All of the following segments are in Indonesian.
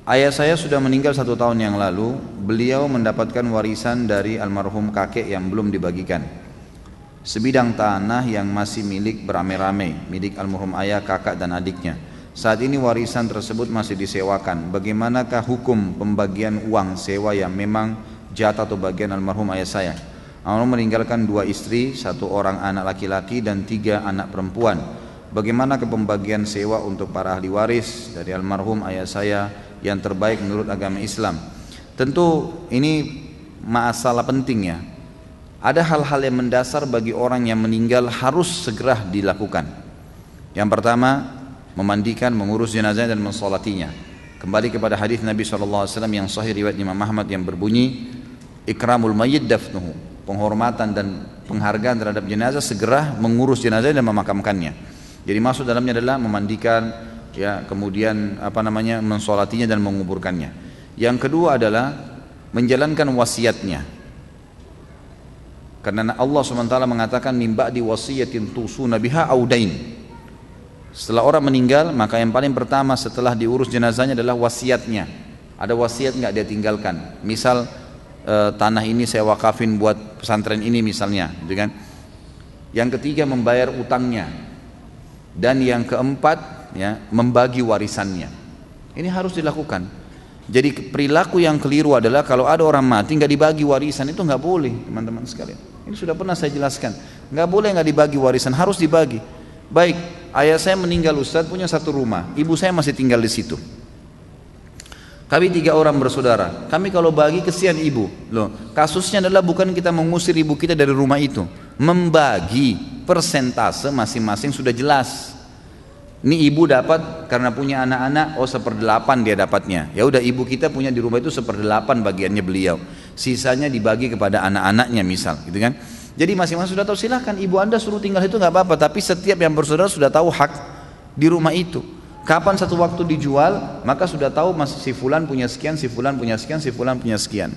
Ayah saya sudah meninggal 1 tahun yang lalu. Beliau mendapatkan warisan dari almarhum kakek yang belum dibagikan. Sebidang tanah yang masih milik beramai-ramai, milik almarhum ayah, kakak dan adiknya. Saat ini warisan tersebut masih disewakan. Bagaimanakah hukum pembagian uang sewa yang memang jatah atau bagian almarhum ayah saya? Almarhum meninggalkan 2 istri, 1 orang anak laki-laki dan 3 anak perempuan. Bagaimana pembagian sewa untuk para ahli waris dari almarhum ayah saya yang terbaik menurut agama Islam? Tentu ini masalah penting ya. Ada hal-hal yang mendasar bagi orang yang meninggal harus segera dilakukan. Yang pertama, memandikan, mengurus jenazah dan mensolatinya. Kembali kepada hadis Nabi SAW yang sahih riwayat Imam Ahmad yang berbunyi, ikramul mayyit dafnuhu, penghormatan dan penghargaan terhadap jenazah, segera mengurus jenazah dan memakamkannya. Jadi maksud dalamnya adalah memandikan, ya, kemudian mensolatinya dan menguburkannya. Yang kedua adalah menjalankan wasiatnya. Karena Allah SWT mengatakan min ba'di wasiyatin tusuna biha audain. Setelah orang meninggal, maka yang paling pertama setelah diurus jenazahnya adalah wasiatnya. Ada wasiat nggak dia tinggalkan? Misal tanah ini saya wakafin buat pesantren ini misalnya, gitu kan? Yang ketiga membayar utangnya. Dan yang keempat, ya, membagi warisannya. Ini harus dilakukan. Jadi perilaku yang keliru adalah kalau ada orang mati nggak dibagi warisan, itu nggak boleh, teman-teman sekalian. Ini sudah pernah saya jelaskan. Nggak boleh nggak dibagi warisan, harus dibagi. Baik, ayah saya meninggal Ustaz, punya 1 rumah, ibu saya masih tinggal di situ. Kami 3 orang bersaudara. Kami kalau bagi kesian ibu. Loh, kasusnya adalah bukan kita mengusir ibu kita dari rumah itu, membagi persentase masing-masing sudah jelas. Ini ibu dapat karena punya anak-anak, 1/8 dia dapatnya. Ya udah, ibu kita punya di rumah itu 1/8 bagiannya beliau. Sisanya dibagi kepada anak-anaknya misal, gitu kan? Jadi masing-masing sudah tahu, silahkan ibu anda suruh tinggal itu nggak apa-apa. Tapi setiap yang bersaudara sudah tahu hak di rumah itu. Kapan satu waktu dijual, maka sudah tahu si fulan punya sekian, si fulan punya sekian, si fulan punya sekian.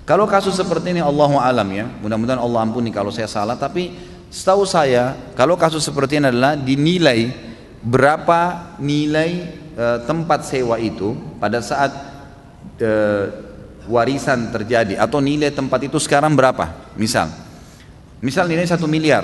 Kalau kasus seperti ini, Allahu alam ya, mudah-mudahan Allah ampuni kalau saya salah. Tapi setahu saya, kalau kasus seperti ini adalah dinilai berapa nilai tempat sewa itu pada saat warisan terjadi, atau nilai tempat itu sekarang berapa. Misal nilai 1 miliar,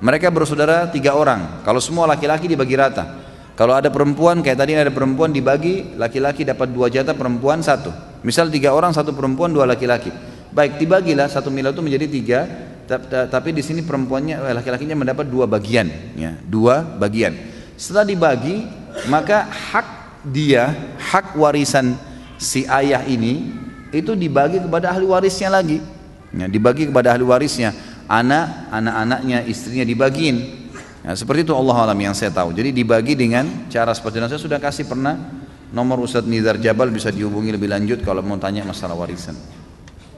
mereka bersaudara 3 orang, kalau semua laki-laki dibagi rata. Kalau ada perempuan, kayak tadi ada perempuan dibagi, laki-laki dapat 2 jatah, perempuan 1. Misal 3 orang, 1 perempuan, 2 laki-laki. Baik, dibagilah 1 miliar itu menjadi 3, tapi di sini perempuannya, laki-lakinya mendapat 2 bagian, ya, 2 bagian. Setelah dibagi, maka hak warisan si ayah ini itu dibagi kepada ahli warisnya lagi, ya, dibagi kepada ahli warisnya, anak-anaknya, istrinya dibagiin. Nah, seperti itu Allah alam yang saya tahu. Jadi dibagi dengan cara seperti itu. Saya sudah kasih pernah nomor Ustadz Nizar Jabal, bisa dihubungi lebih lanjut kalau mau tanya masalah warisan.